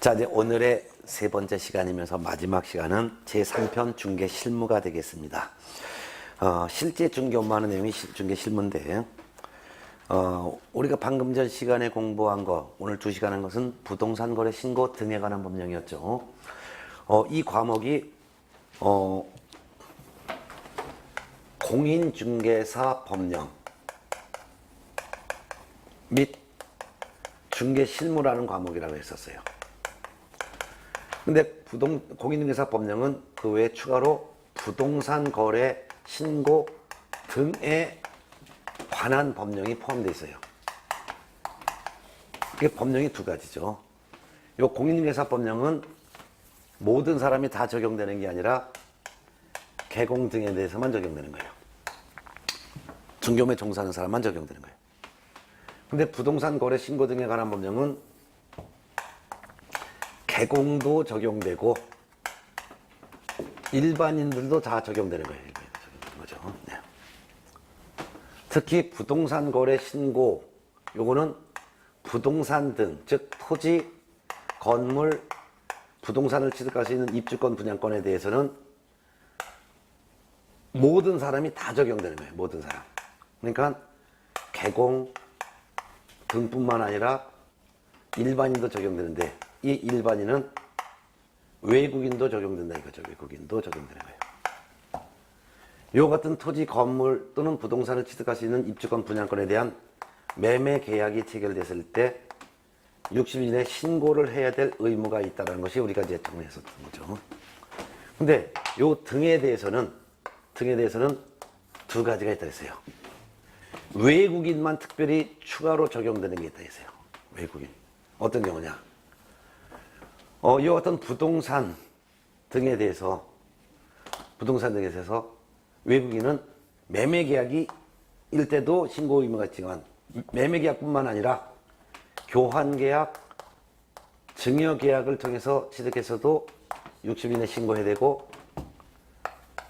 자, 이제 오늘의 세 번째 시간이면서 마지막 시간은 제3편 중개 실무가 되겠습니다. 실제 중개 업무하는 내용이 중개 실무인데, 우리가 방금 전 시간에 공부한 거, 오늘 2시간 한 것은 부동산 거래 신고 등에 관한 법령이었죠. 이 과목이, 공인중개사 법령 및 중개 실무라는 과목이라고 했었어요. 근데 공인중개사 법령은 그 외에 추가로 부동산 거래 신고 등에 관한 법령이 포함되어 있어요. 그게 법령이 두 가지죠. 이 공인중개사 법령은 모든 사람이 다 적용되는 게 아니라 개공 등에 대해서만 적용되는 거예요. 중개업에 종사하는 사람만 적용되는 거예요. 근데 부동산 거래 신고 등에 관한 법령은 개공도 적용되고 일반인들도 다 적용되는 거예요. 적용되는 거죠. 네. 특히 부동산 거래 신고, 요거는 부동산 등, 즉 토지, 건물, 부동산을 취득할 수 있는 입주권, 분양권에 대해서는 모든 사람이 다 적용되는 거예요. 모든 사람. 그러니까 개공 등뿐만 아니라 일반인도 적용되는데, 이 일반인은 외국인도 적용된다 이거죠. 외국인도 적용되는 거예요. 요 같은 토지, 건물 또는 부동산을 취득할 수 있는 입주권, 분양권에 대한 매매 계약이 체결됐을 때 60일 이내 신고를 해야 될 의무가 있다는 것이 우리가 이제 정리했었던 거죠. 근데 요 등에 대해서는 두 가지가 있다 했어요. 외국인만 특별히 추가로 적용되는 게 있다 했어요. 외국인. 어떤 경우냐? 이 어떤 부동산 등에 대해서 외국인은 매매 계약이 일 때도 신고 의무가 있지만 매매 계약뿐만 아니라 교환 계약, 증여 계약을 통해서 취득해서도 60일 이내 신고해야 되고,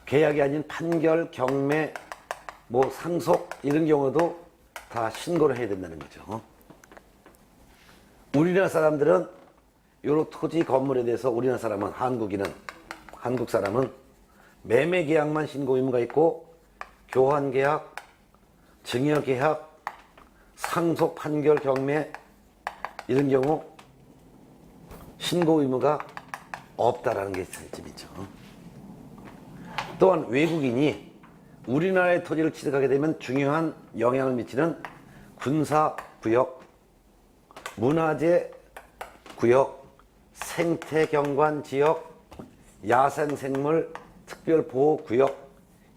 계약이 아닌 판결, 경매, 상속 이런 경우도 다 신고를 해야 된다는 거죠. 우리나라 사람들은 요런 토지, 건물에 대해서 우리나라 사람은, 한국 사람은 매매 계약만 신고 의무가 있고 교환 계약, 증여 계약, 상속, 판결, 경매 이런 경우 신고 의무가 없다라는 게 장점이죠. 또한 외국인이 우리나라의 토지를 취득하게 되면 중요한 영향을 미치는 군사구역, 문화재구역, 생태경관지역, 야생생물 특별보호구역,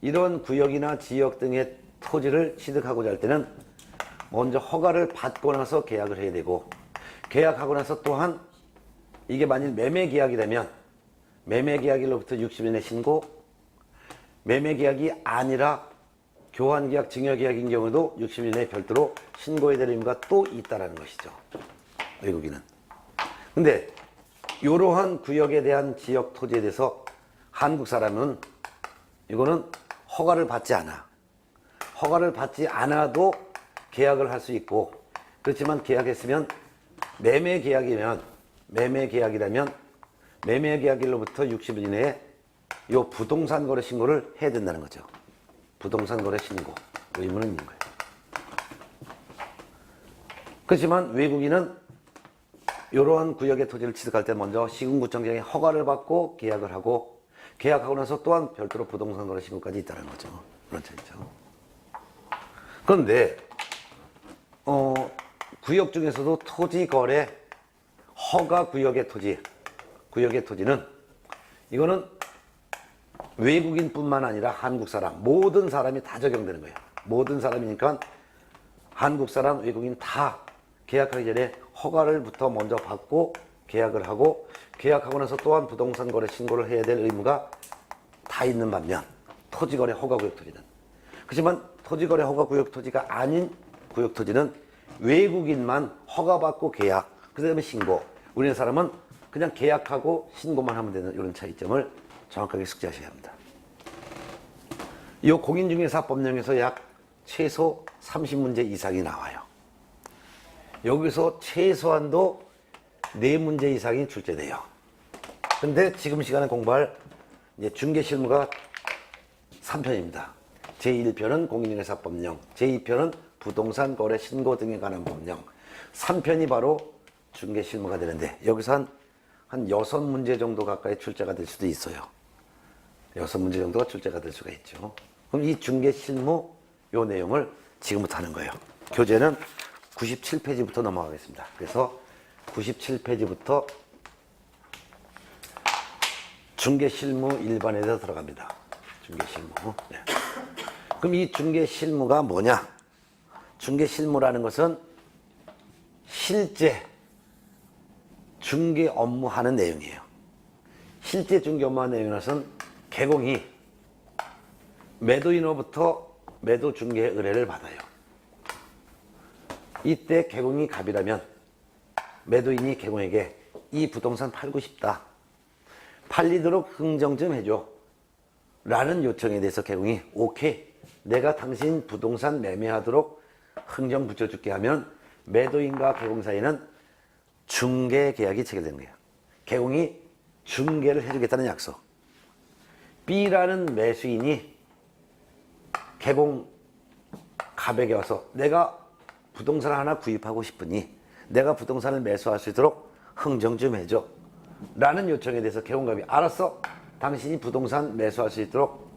이런 구역이나 지역 등의 토지를 취득하고자 할 때는 먼저 허가를 받고 나서 계약을 해야 되고, 계약하고 나서 또한 이게 만일 매매계약이라면 매매계약일로부터 60일 내 신고, 매매계약이 아니라 교환계약, 증여계약인 경우도 60일 내에 별도로 신고해야 될 의무가 또 있다는 것이죠. 외국인은. 근데 이러한 구역에 대한 지역 토지에 대해서 한국 사람은 이거는 허가를 받지 않아. 허가를 받지 않아도 계약을 할 수 있고, 그렇지만 계약했으면 매매계약이라면 매매계약일로부터 60일 이내에 이 부동산 거래 신고를 해야 된다는 거죠. 부동산 거래 신고 의무는 있는 거예요. 그렇지만 외국인은 이러한 구역의 토지를 취득할 때 먼저 시군구청장의 허가를 받고 계약을 하고, 계약하고 나서 또한 별도로 부동산 거래 신고까지 있다는 거죠. 그런 차이죠. 그런데 구역 중에서도 토지 거래 허가 구역의 토지는 이거는 외국인뿐만 아니라 한국 사람, 모든 사람이 다 적용되는 거예요. 모든 사람이니까 한국 사람, 외국인 다 계약하기 전에 허가를부터 먼저 받고 계약을 하고, 계약하고 나서 또한 부동산 거래 신고를 해야 될 의무가 다 있는 반면 토지거래 허가구역 토지는, 그렇지만 토지거래 허가구역 토지가 아닌 구역 토지는 외국인만 허가받고 계약, 그 다음에 신고, 우리나라 사람은 그냥 계약하고 신고만 하면 되는 이런 차이점을 정확하게 숙지하셔야 합니다. 이 공인중개사 법령에서 약 최소 30문제 이상이 나와요. 여기서 최소한도 4문제 이상이 출제돼요. 근데 지금 시간에 공부할 이제 중개실무가 3편입니다. 제1편은 공인중개사법령, 제2편은 부동산 거래 신고 등에 관한 법령, 3편이 바로 중개실무가 되는데 여기서 한 6문제 정도 가까이 출제가 될 수도 있어요. 6문제 정도가 출제가 될 수가 있죠. 그럼 이 중개실무 요 내용을 지금부터 하는 거예요. 교재는 97페이지부터 넘어가겠습니다. 그래서 97페이지부터 중개실무 일반에서 들어갑니다. 중개실무. 네. 그럼 이 중개실무가 뭐냐? 중개실무라는 것은 실제 중개 업무하는 내용이에요. 실제 중개 업무하는 내용이라서는 개공이 매도인으로부터 매도 중개 의뢰를 받아요. 이때 개공이 갑이라면 매도인이 개공에게 이 부동산 팔고 싶다. 팔리도록 흥정 좀 해줘. 라는 요청에 대해서 개공이 오케이. 내가 당신 부동산 매매하도록 흥정 붙여줄게 하면 매도인과 개공 사이에는 중개 계약이 체결되는 거예요. 개공이 중개를 해주겠다는 약속. B라는 매수인이 개공 갑에게 와서 내가 부동산을 하나 구입하고 싶으니 내가 부동산을 매수할 수 있도록 흥정 좀 해줘. 라는 요청에 대해서 개공갑이 알았어. 당신이 부동산 매수할 수 있도록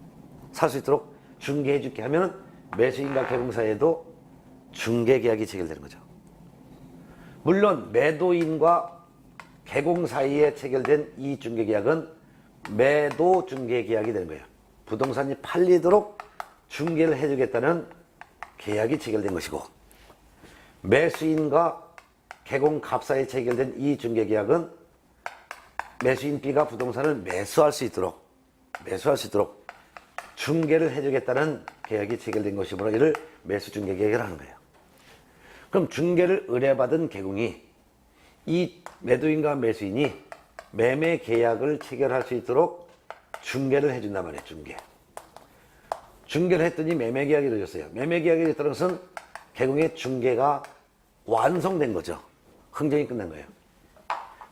살 수 있도록 중개해 줄게 하면 매수인과 개공 사이에도 중개 계약이 체결되는 거죠. 물론 매도인과 개공 사이에 체결된 이 중개 계약은 매도 중개 계약이 되는 거예요. 부동산이 팔리도록 중개를 해주겠다는 계약이 체결된 것이고, 매수인과 개공 갑 사이에 체결된 이 중개 계약은 매수인 B가 부동산을 매수할 수 있도록 중개를 해주겠다는 계약이 체결된 것이므로 이를 매수 중개 계약을 하는 거예요. 그럼 중개를 의뢰받은 개공이 이 매도인과 매수인이 매매 계약을 체결할 수 있도록 중개를 해준단 말이에요. 중개를 했더니 매매 계약이 이루어졌어요. 매매 계약이 이루어졌다는 것은 개공의 중개가 완성된 거죠. 흥정이 끝난 거예요.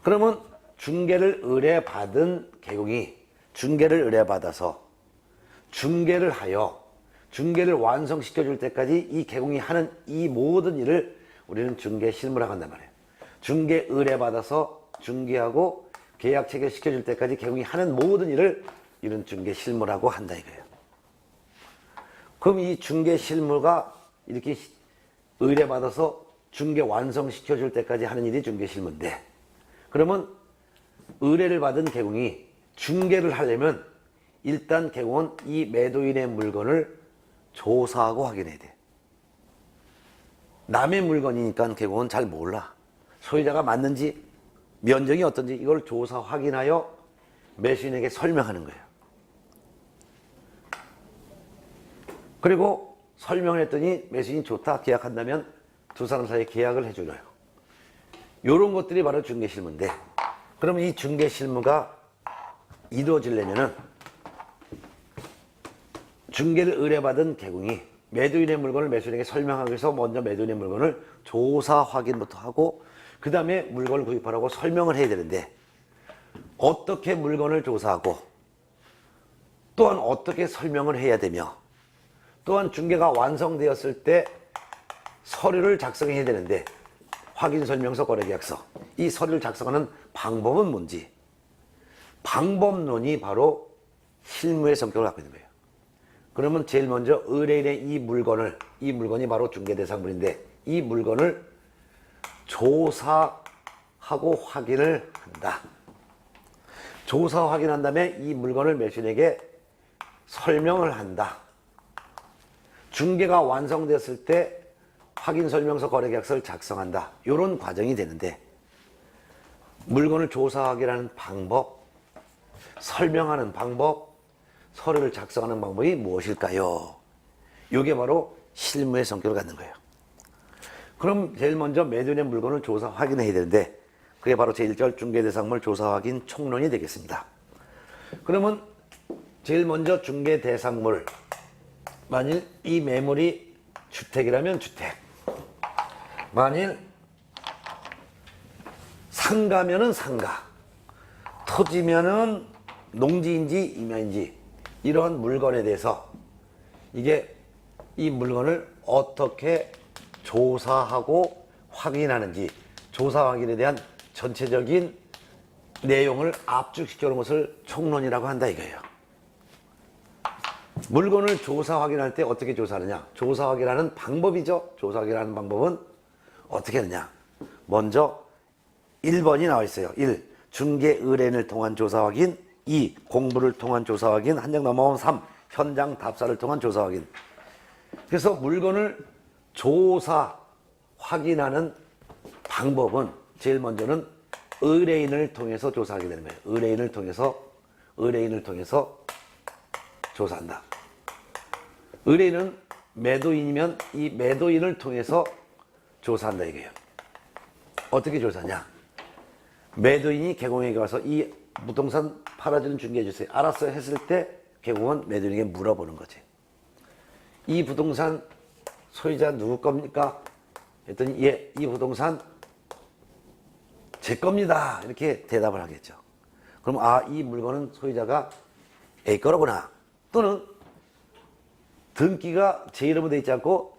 그러면 중개를 의뢰받은 개공이 중개를 의뢰받아서 중개를 하여 중개를 완성시켜 줄 때까지 이 개공이 하는 이 모든 일을 우리는 중개 실무라고 한단 말이에요. 중개 의뢰받아서 중개하고 계약 체결시켜 줄 때까지 개공이 하는 모든 일을 이런 중개 실무라고 한다 이거예요. 그럼 이 중개 실무가 이렇게 의뢰받아서 중개 완성시켜 줄 때까지 하는 일이 중개 실무인데, 그러면 의뢰를 받은 개공이 중개를 하려면 일단 개공은 이 매도인의 물건을 조사하고 확인해야 돼. 남의 물건이니까 개공은 잘 몰라. 소유자가 맞는지 면적이 어떤지 이걸 조사 확인하여 매수인에게 설명하는 거예요. 그리고 설명을 했더니 매수인이 좋다 계약한다면 두 사람 사이에 계약을 해줘요. 이런 것들이 바로 중개실무인데, 그러면 이 중개실무가 이루어지려면은 중개를 의뢰받은 개공이 매도인의 물건을 매수인에게 설명하기 위해서 먼저 매도인의 물건을 조사 확인부터 하고 그 다음에 물건을 구입하라고 설명을 해야 되는데, 어떻게 물건을 조사하고 또한 어떻게 설명을 해야 되며 또한 중개가 완성되었을 때 서류를 작성해야 되는데, 확인설명서 거래계약서, 이 서류를 작성하는 방법은 뭔지, 방법론이 바로 실무의 성격을 갖고 있는 거예요. 그러면 제일 먼저 의뢰인의 이 물건이 바로 중개대상물인데 이 물건을 조사하고 확인을 한다. 조사 확인한 다음에 이 물건을 매수인에게 설명을 한다. 중개가 완성됐을 때 확인설명서 거래계약서를 작성한다. 이런 과정이 되는데, 물건을 조사 확인하는 방법, 설명하는 방법, 서류를 작성하는 방법이 무엇일까요? 이게 바로 실무의 성격을 갖는 거예요. 그럼 제일 먼저 매도인의 물건을 조사 확인해야 되는데, 그게 바로 제1절 중개대상물 조사 확인 총론이 되겠습니다. 그러면 제일 먼저 중개대상물, 만일 이 매물이 주택이라면 주택, 만일 상가면은 상가, 토지면은 농지인지 임야인지 이런 물건에 대해서 이게 이 물건을 어떻게 조사하고 확인하는지, 조사 확인에 대한 전체적인 내용을 압축시켜 놓은 것을 총론이라고 한다 이거예요. 물건을 조사 확인할 때 어떻게 조사하느냐? 조사 확인하는 방법이죠. 조사 확인하는 방법은 어떻게 하느냐? 먼저 1번이 나와 있어요. 1. 중개 의뢰인을 통한 조사 확인. 2. 공부를 통한 조사 확인. 한 장 넘어가면 3. 현장 답사를 통한 조사 확인. 그래서 물건을 조사 확인하는 방법은 제일 먼저는 의뢰인을 통해서 조사하게 되는 거예요. 의뢰인을 통해서 조사한다. 의뢰인은 매도인이면 이 매도인을 통해서 조사한다 이거예요. 어떻게 조사하냐? 매도인이 개공에게 와서 이 부동산 팔아주는 중개해 주세요. 알았어요 했을 때 개공은 매도인에게 물어보는 거지. 이 부동산 소유자 누구 겁니까? 했더니 예, 이 부동산 제 겁니다. 이렇게 대답을 하겠죠. 그럼 아, 이 물건은 소유자가 A 거로구나. 또는 등기가 제 이름으로 돼 있지 않고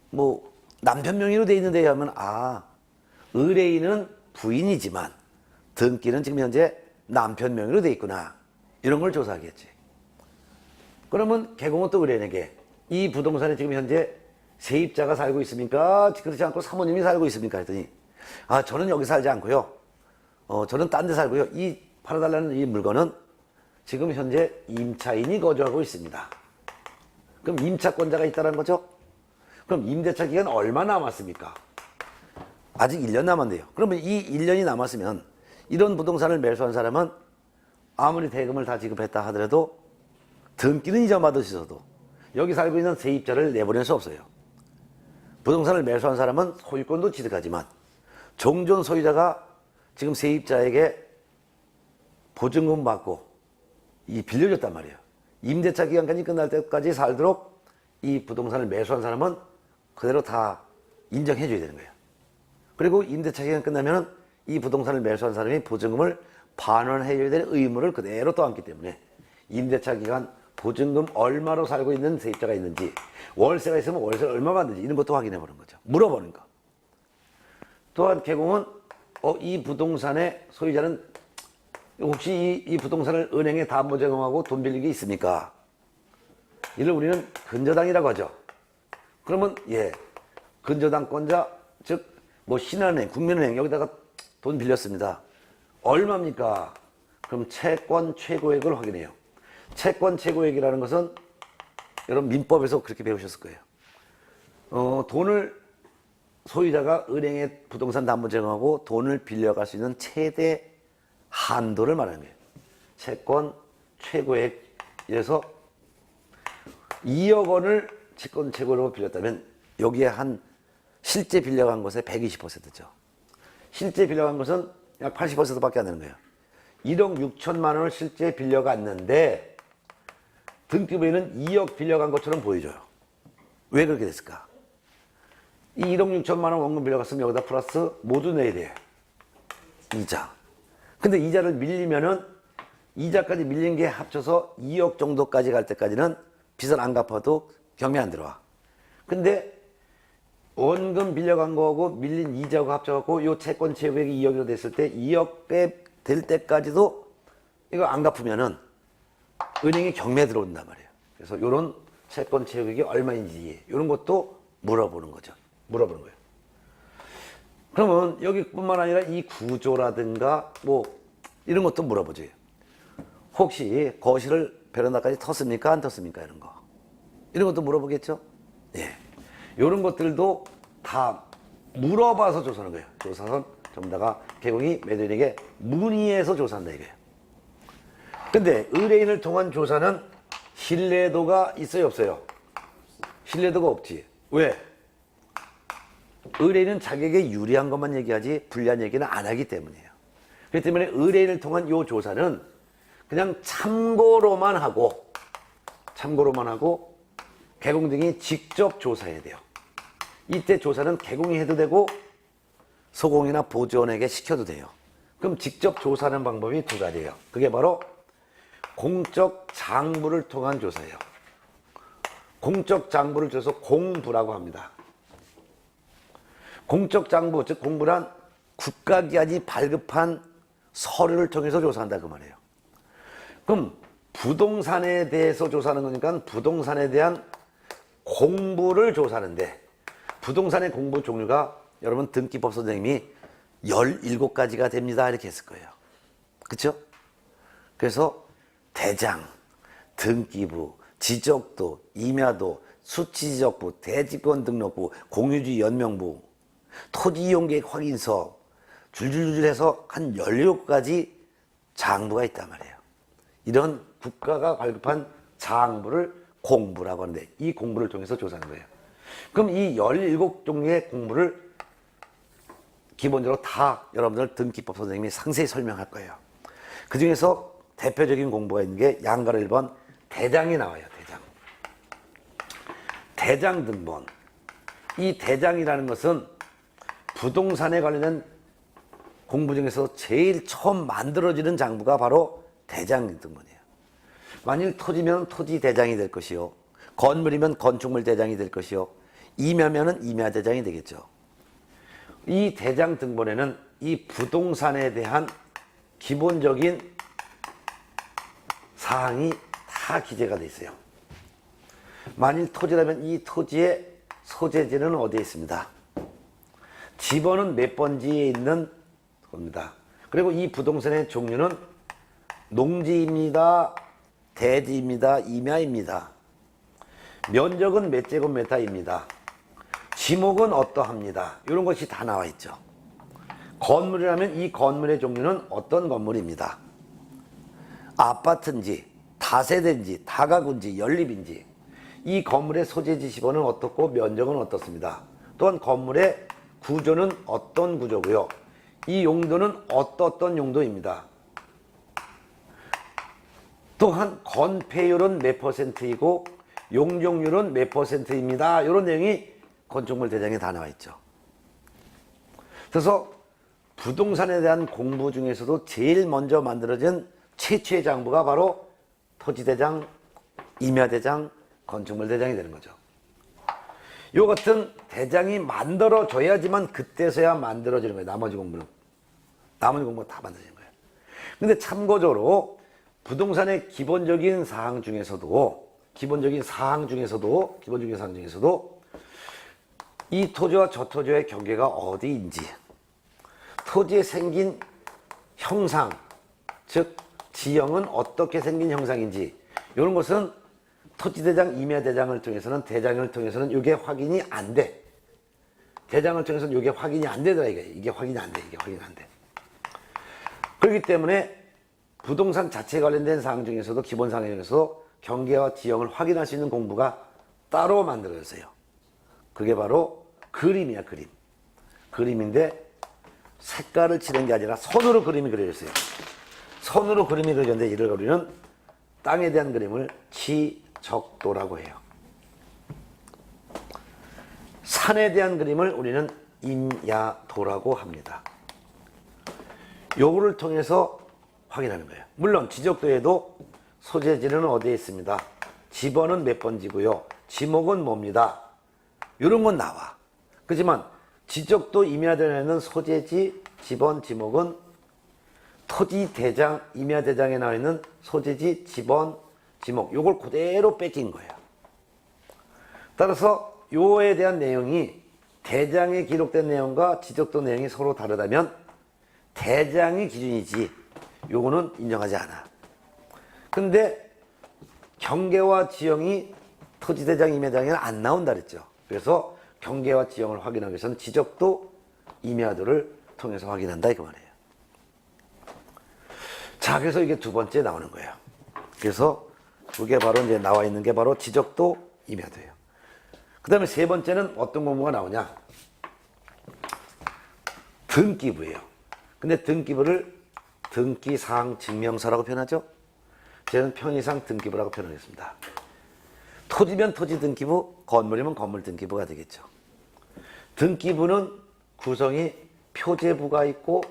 뭐 남편 명의로 돼 있는데 하면 아, 의뢰인은 부인이지만 등기는 지금 현재 남편 명의로 돼 있구나. 이런 걸 조사하겠지. 그러면 개공은 또 의뢰인에게 이 부동산에 지금 현재 세입자가 살고 있습니까? 그렇지 않고 사모님이 살고 있습니까? 했더니 아, 저는 여기 살지 않고요. 저는 딴 데 살고요. 이 팔아달라는 이 물건은 지금 현재 임차인이 거주하고 있습니다. 그럼 임차권자가 있다는 거죠? 그럼 임대차 기간 얼마 남았습니까? 아직 1년 남았네요. 그러면 이 1년이 남았으면 이런 부동산을 매수한 사람은 아무리 대금을 다 지급했다 하더라도 등기는 잊어받으셔도 여기 살고 있는 세입자를 내보낼 수 없어요. 부동산을 매수한 사람은 소유권도 취득하지만 종전 소유자가 지금 세입자에게 보증금 받고 빌려줬단 말이에요. 임대차 기간까지 끝날 때까지 살도록 이 부동산을 매수한 사람은 그대로 다 인정해 줘야 되는 거예요. 그리고 임대차 기간 끝나면 이 부동산을 매수한 사람이 보증금을 반환해 줘야 되는 의무를 그대로 또 안기 때문에 임대차 기간 보증금 얼마로 살고 있는 세입자가 있는지, 월세가 있으면 월세를 얼마 받는지 이런 것도 확인해 보는 거죠. 물어보는 거. 또한 개공은 이 부동산의 소유자는 혹시 이 부동산을 은행에 담보 제공하고 돈 빌린 게 있습니까? 이를 우리는 근저당이라고 하죠. 그러면 예, 근저당권자 즉 뭐 신한은행, 국민은행 여기다가 돈 빌렸습니다. 얼마입니까? 그럼 채권 최고액을 확인해요. 채권 최고액이라는 것은 여러분 민법에서 그렇게 배우셨을 거예요. 돈을 소유자가 은행에 부동산 담보 제공하고 돈을 빌려갈 수 있는 최대 한도를 말하는 거예요. 채권 최고액에서 2억 원을 채권 최고로 빌렸다면 여기에 한 실제 빌려간 것의 120%죠. 실제 빌려간 것은 약 80%밖에 안 되는 거예요. 1억 6천만 원을 실제 빌려갔는데 등기부에는 2억 빌려간 것처럼 보여줘요. 왜 그렇게 됐을까? 이 1억 6천만 원 원금 빌려갔으면 여기다 플러스 모두 내야 돼. 이자. 근데 이자를 밀리면은 이자까지 밀린 게 합쳐서 2억 정도까지 갈 때까지는 빚을 안 갚아도 경매 안 들어와. 근데 원금 빌려간 거하고 밀린 이자하고 합쳐갖고 요 채권 최고액이 2억으로 됐을 때 2억에 될 때까지도 이거 안 갚으면은 은행이 경매 들어온단 말이에요. 그래서 요런 채권 최고액이 얼마인지 이런 것도 물어보는 거죠. 물어보는 거예요. 그러면 여기뿐만 아니라 이 구조라든가 뭐 이런 것도 물어보지. 혹시 거실을 베란다까지 텄습니까? 안 텄습니까? 이런 거. 이런 것도 물어보겠죠? 예. 이런 것들도 다 물어봐서 조사하는 거예요. 조사선 전부 다가 개공이 매도인에게 문의해서 조사한다 이거예요. 근데 의뢰인을 통한 조사는 신뢰도가 있어요, 없어요? 신뢰도가 없지. 왜? 의뢰인은 자기에게 유리한 것만 얘기하지 불리한 얘기는 안 하기 때문이에요. 그렇기 때문에 의뢰인을 통한 이 조사는 그냥 참고로만 하고 개공 등이 직접 조사해야 돼요. 이때 조사는 개공이 해도 되고 소공이나 보조원에게 시켜도 돼요. 그럼 직접 조사하는 방법이 두 가지예요. 그게 바로 공적 장부를 통한 조사예요. 공적 장부를 줘서 공부라고 합니다. 공적 장부, 즉 공부란 국가기관이 발급한 서류를 통해서 조사한다 그 말이에요. 그럼 부동산에 대해서 조사하는 거니까 부동산에 대한 공부를 조사하는데, 부동산의 공부 종류가 여러분 등기법 선생님이 17가지가 됩니다 이렇게 했을 거예요. 그렇죠? 그래서 대장, 등기부, 지적도, 임야도, 수치지적부, 대지권 등록부, 공유지 연명부, 토지이용계획 확인서, 줄줄줄 해서 한 17가지 장부가 있단 말이에요. 이런 국가가 발급한 장부를 공부라고 하는데, 이 공부를 통해서 조사하는 거예요. 그럼 이 17종류의 공부를 기본적으로 다 여러분들 등기법 선생님이 상세히 설명할 거예요. 그 중에서 대표적인 공부가 있는 게 양가로 1번 대장이 나와요. 대장 등본. 이 대장이라는 것은 부동산에 관련된 공부 중에서 제일 처음 만들어지는 장부가 바로 대장 등본이에요. 만일 토지면 토지 대장이 될 것이요, 건물이면 건축물 대장이 될 것이요, 임야면은 임야 대장이 되겠죠. 이 대장 등본에는 이 부동산에 대한 기본적인 사항이 다 기재가 돼 있어요. 만일 토지라면 이 토지의 소재지는 어디에 있습니다. 지번은 몇 번지에 있는 겁니다. 그리고 이 부동산의 종류는 농지입니다, 대지입니다, 임야입니다. 면적은 몇 제곱미터입니다. 지목은 어떠합니다. 이런 것이 다 나와 있죠. 건물이라면 이 건물의 종류는 어떤 건물입니다. 아파트인지, 다세대인지, 다가구인지, 연립인지, 이 건물의 소재지 지번은 어떻고 면적은 어떻습니다. 또한 건물의 구조는 어떤 구조고요. 이 용도는 어떤 용도입니다. 또한 건폐율은 몇 %이고 용적률은 몇 %입니다. 이런 내용이 건축물 대장에 다 나와 있죠. 그래서 부동산에 대한 공부 중에서도 제일 먼저 만들어진 최초의 장부가 바로 토지대장, 임야대장, 건축물 대장이 되는 거죠. 요 같은 대장이 만들어져야지만 그때서야 만들어지는 거예요. 나머지 공부가 다 만들어지는 거예요. 근데 참고적으로 부동산의 기본적인 사항 중에서도 이 토지와 저 토지의 경계가 어디인지, 토지에 생긴 형상, 즉 지형은 어떻게 생긴 형상인지, 이런 것은 토지대장, 임야대장을 통해서는, 대장을 통해서는 이게 확인이 안 돼. 대장을 통해서는 이게 확인이 안 되더라 이게. 이게 확인이 안 돼. 그렇기 때문에 부동산 자체에 관련된 사항 중에서도, 기본 사항 중에서도 경계와 지형을 확인할 수 있는 공부가 따로 만들어졌어요. 그게 바로 그림이야, 그림. 그림인데 색깔을 칠한 게 아니라 손으로 그림이 그려졌어요. 손으로 그림이 그려졌는데 이를 우리는 땅에 대한 그림을 지적도라고 해요. 산에 대한 그림을 우리는 임야도라고 합니다. 요거를 통해서 확인하는 거예요. 물론 지적도에도 소재지는 어디에 있습니다. 지번은 몇 번지고요. 지목은 뭡니다. 이런 건 나와. 그렇지만 지적도 임야대장에는 소재지, 지번, 지목은 토지 대장, 임야대장에 나와 있는 소재지, 지번, 지목, 요걸 그대로 뺏긴 거예요. 따라서 요에 대한 내용이 대장에 기록된 내용과 지적도 내용이 서로 다르다면 대장이 기준이지 요거는 인정하지 않아. 근데 경계와 지형이 토지대장, 임야대장에는 안 나온다 그랬죠. 그래서 경계와 지형을 확인하기 위해서는 지적도, 임야도를 통해서 확인한다 이그 말이에요. 자, 그래서 이게 두 번째 나오는 거예요. 그래서 그게 바로 이제 나와 있는 게 바로 지적도, 임야도예요. 그 다음에 세 번째는 어떤 공부가 나오냐? 등기부예요. 근데 등기부를 등기사항 증명서라고 표현하죠? 저는 편의상 등기부라고 표현하겠습니다. 토지면 토지 등기부, 건물이면 건물 등기부가 되겠죠. 등기부는 구성이 표제부가 있고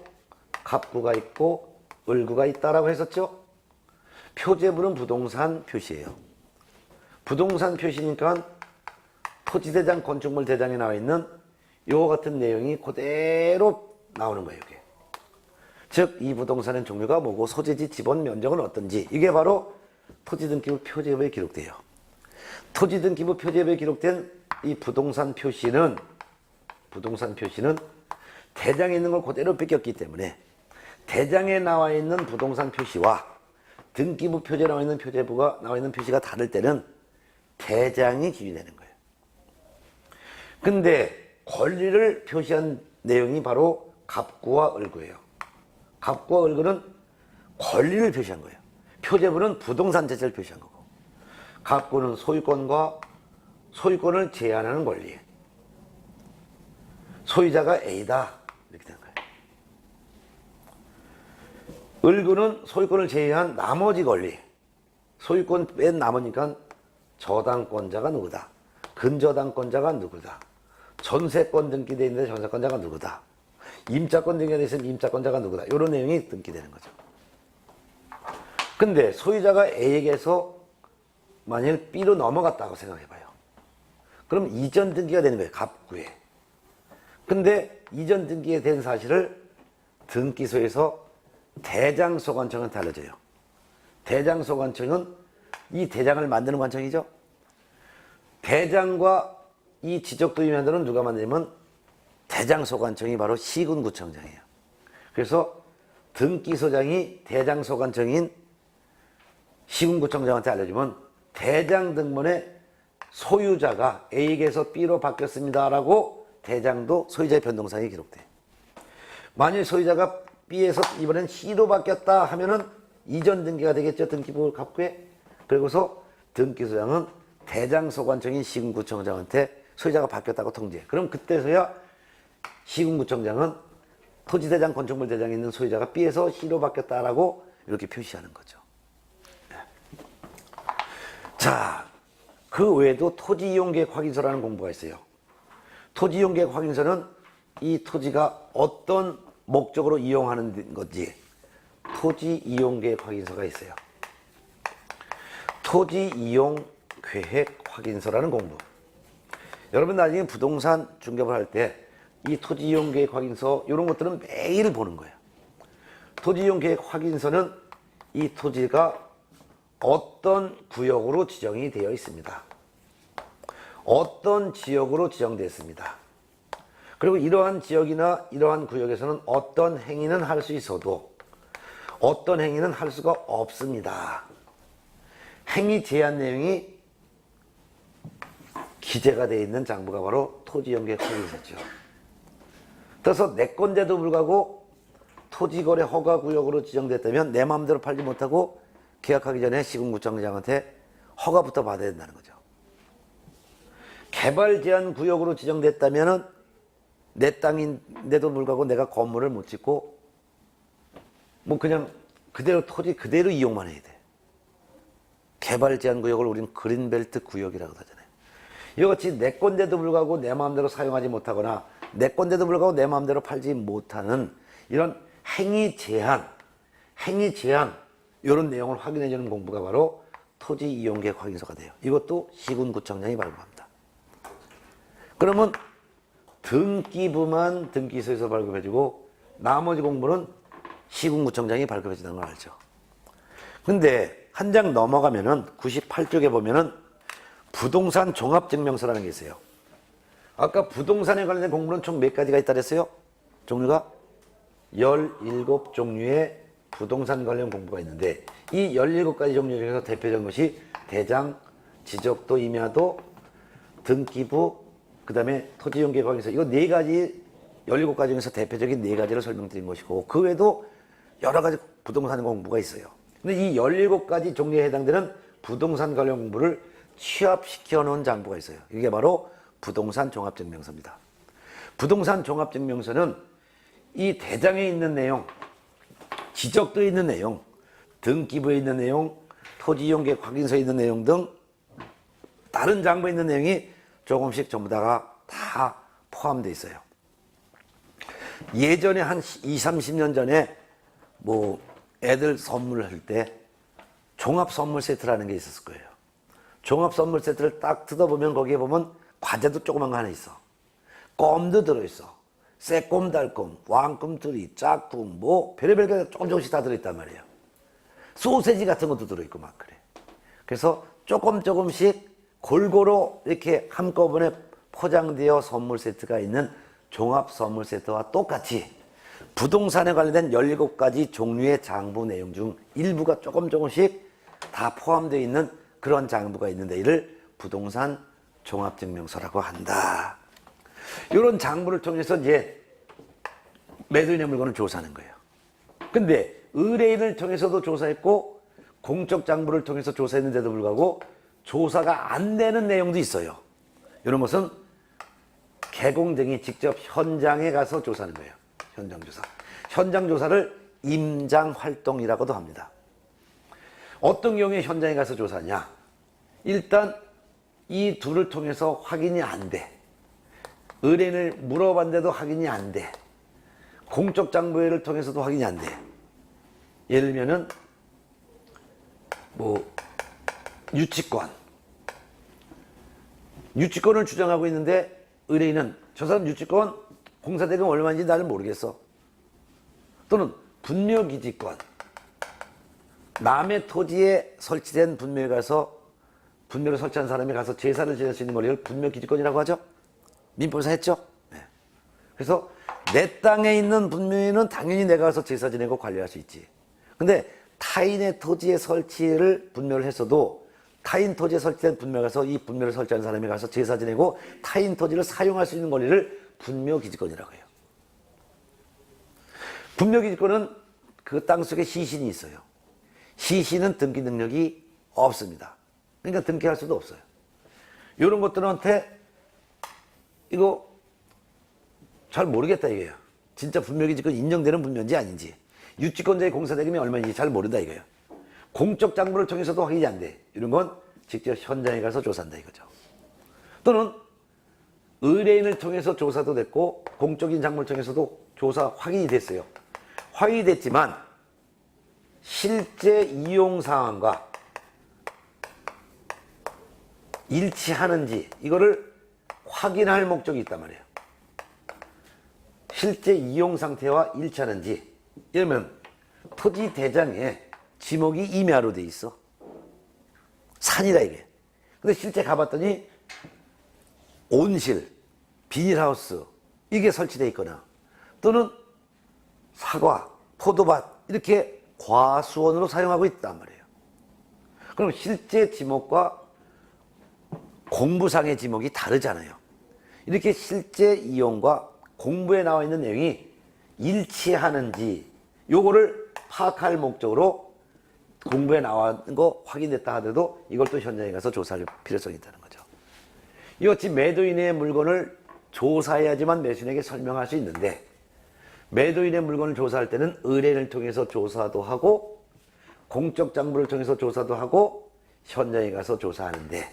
갑구가 있고 을구가 있다라고 했었죠. 표제부는 부동산 표시예요. 부동산 표시니까 토지대장, 건축물 대장에 나와 있는 요 같은 내용이 그대로 나오는 거예요. 이게. 즉, 이 부동산의 종류가 뭐고 소재지, 지번, 면적은 어떤지, 이게 바로 토지등기부 표제부에 기록돼요. 토지등기부 표제부에 기록된 이 부동산 표시는 대장에 있는 걸 그대로 뺏겼기 때문에 대장에 나와 있는 부동산 표시와 등기부 표제에 나와 있는 표제부가 나와 있는 표시가 다를 때는 대장이 기준이 되는 거예요. 근데 권리를 표시한 내용이 바로 갑구와 을구예요. 갑구와 을구는 권리를 표시한 거예요. 표제부는 부동산 자체를 표시한 거고, 갑구는 소유권을 제한하는 권리. 소유자가 A다 이렇게 되는 거예요. 을구는 소유권을 제외한 나머지 권리. 소유권 뺀 나머니까 저당권자가 누구다, 근저당권자가 누구다, 전세권 등기되어 있는데 전세권자가 누구다, 임차권 등기가 되어 있으면 임차권자가 누구다, 이런 내용이 등기되는 거죠. 근데 소유자가 A에게서 만일 B로 넘어갔다고 생각해봐요. 그럼 이전 등기가 되는 거예요. 갑구에. 근데 이전 등기에 된 사실을 등기소에서 대장소관청한테 알려줘요. 대장소관청은 이 대장을 만드는 관청이죠. 대장과 이 지적도의원들은 누가 만들면 대장소관청이 바로 시군구청장이에요. 그래서 등기소장이 대장소관청인 시군구청장한테 알려주면 대장 등본에 소유자가 A에게서 B로 바뀌었습니다라고 대장도 소유자의 변동사항이 기록돼. 만일 소유자가 B에서 이번엔 C로 바뀌었다 하면은 이전 등기가 되겠죠. 등기부 갑구에. 그리고서 등기소장은 대장소관청인 시군구청장한테 소유자가 바뀌었다고 통지해. 그럼 그때서야 시군구청장은 토지대장, 건축물대장에 있는 소유자가 B에서 C로 바뀌었다라고 이렇게 표시하는 거죠. 자, 그 외에도 토지이용계획 확인서라는 공부가 있어요. 토지이용계획 확인서는 이 토지가 어떤 목적으로 이용하는 건지 토지이용계획 확인서가 있어요. 토지이용계획 확인서라는 공부. 여러분 나중에 부동산 중개를 할 때 이 토지이용계획 확인서 이런 것들은 매일 보는 거예요. 토지이용계획 확인서는 이 토지가 어떤 구역으로 지정이 되어 있습니다. 어떤 지역으로 지정됐습니다. 그리고 이러한 지역이나 이러한 구역에서는 어떤 행위는 할 수 있어도 어떤 행위는 할 수가 없습니다. 행위 제한 내용이 기재가 되어 있는 장부가 바로 토지이용계획 확인서죠. 그래서 내 건데도 불구하고 토지거래 허가구역으로 지정됐다면 내 마음대로 팔지 못하고 계약하기 전에 시군구청장한테 허가부터 받아야 된다는 거죠. 개발 제한 구역으로 지정됐다면은 내 땅인데도 불구하고 내가 건물을 못 짓고 뭐 그냥 그대로 토지 그대로 이용만 해야 돼. 개발 제한 구역을 우리는 그린벨트 구역이라고 하잖아요. 이같이 내 건데도 불구하고 내 마음대로 사용하지 못하거나 내 건데도 불구하고 내 마음대로 팔지 못하는 이런 행위 제한 이런 내용을 확인해 주는 공부가 바로 토지이용계획 확인서가 돼요. 이것도 시군구청장이 발급합니다. 그러면 등기부만 등기소에서 발급해주고 나머지 공부는 시군구청장이 발급해주는 걸 알죠. 근데 한 장 넘어가면은 98쪽에 보면은 부동산 종합증명서라는 게 있어요. 아까 부동산에 관련된 공부는 총 몇 가지가 있다 그랬어요? 종류가 17종류의 부동산 관련 공부가 있는데 이 17가지 종류 중에서 대표적인 것이 대장, 지적도, 임야도, 등기부, 그 다음에 토지이용계획 확인서, 이거 4가지 17가지 중에서 대표적인 4가지를 설명드린 것이고 그 외에도 여러 가지 부동산 공부가 있어요. 근데 이 17가지 종류에 해당되는 부동산 관련 공부를 취합시켜 놓은 장부가 있어요. 이게 바로 부동산 종합증명서입니다. 부동산 종합증명서는 이 대장에 있는 내용, 지적도에 있는 내용, 등기부에 있는 내용, 토지이용계획 확인서에 있는 내용 등 다른 장부에 있는 내용이 조금씩 전부 다 포함되어 있어요. 예전에 한 20, 30년 전에 뭐 애들 선물을 할 때 종합 선물 세트라는 게 있었을 거예요. 종합 선물 세트를 딱 뜯어보면 거기에 보면 과자도 조그만 거 하나 있어. 껌도 들어있어. 새콤, 달콤, 왕꿈틀이, 짝꿍, 뭐 별의별 게 조금씩 다 들어있단 말이에요. 소세지 같은 것도 들어있고 막 그래. 그래서 조금씩 골고루 이렇게 한꺼번에 포장되어 선물 세트가 있는 종합 선물 세트와 똑같이 부동산에 관련된 17가지 종류의 장부 내용 중 일부가 조금씩 다 포함되어 있는 그런 장부가 있는데 이를 부동산 종합증명서라고 한다. 이런 장부를 통해서 이제 매도인의 물건을 조사하는 거예요. 근데 의뢰인을 통해서도 조사했고 공적 장부를 통해서 조사했는데도 불구하고 조사가 안 되는 내용도 있어요. 이런 것은 개공등이 직접 현장에 가서 조사하는 거예요. 현장 조사. 현장 조사를 임장 활동이라고도 합니다. 어떤 경우에 현장에 가서 조사하냐? 일단 이 둘을 통해서 확인이 안 돼. 의뢰인을 물어봤는데도 확인이 안 돼. 공적 장부를 통해서도 확인이 안 돼. 예를 들면은 뭐 유치권을 주장하고 있는데 의뢰인은 저 사람 유치권 공사대금 얼마인지 나는 모르겠어. 또는 분묘기지권, 남의 토지에 설치된 분묘에 가서 분묘를 설치한 사람이 가서 제사를 지낼 수 있는 거리를 분묘기지권이라고 하죠. 민법에서 했죠. 네. 그래서 내 땅에 있는 분묘에는 당연히 내가 가서 제사 지내고 관리할 수 있지. 근데 타인의 토지에 설치를 분묘를 했어도 타인 토지에 설치된 분묘에 가서 이 분묘를 설치한 사람이 가서 제사 지내고 타인 토지를 사용할 수 있는 권리를 분묘기지권이라고 해요. 분묘기지권은 그 땅 속에 시신이 있어요. 시신은 등기 능력이 없습니다. 그러니까 등기할 수도 없어요. 이런 것들한테 이거 잘 모르겠다 이거예요. 진짜 분묘기지권 인정되는 분묘인지 아닌지, 유치권자의 공사대금이 얼마인지 잘 모른다 이거예요. 공적 장부를 통해서도 확인이 안 돼. 이런 건 직접 현장에 가서 조사한다 이거죠. 또는 의뢰인을 통해서 조사도 됐고 공적인 장부를 통해서도 조사 확인이 됐어요. 확인이 됐지만 실제 이용 상황과 일치하는지 이거를 확인할 목적이 있단 말이에요. 실제 이용 상태와 일치하는지. 예를 들면 토지 대장에 지목이 임야로 돼 있어. 산이다 이게. 근데 실제 가봤더니 온실, 비닐하우스 이게 설치되어 있거나 또는 사과, 포도밭 이렇게 과수원으로 사용하고 있단 말이에요. 그럼 실제 지목과 공부상의 지목이 다르잖아요. 이렇게 실제 이용과 공부에 나와 있는 내용이 일치하는지 요거를 파악할 목적으로 공부에 나온 거 확인됐다 하더라도 이걸 또 현장에 가서 조사할 필요성이 있다는 거죠. 이같이 매도인의 물건을 조사해야지만 매수인에게 설명할 수 있는데 매도인의 물건을 조사할 때는 의뢰인을 통해서 조사도 하고 공적 장부를 통해서 조사도 하고 현장에 가서 조사하는데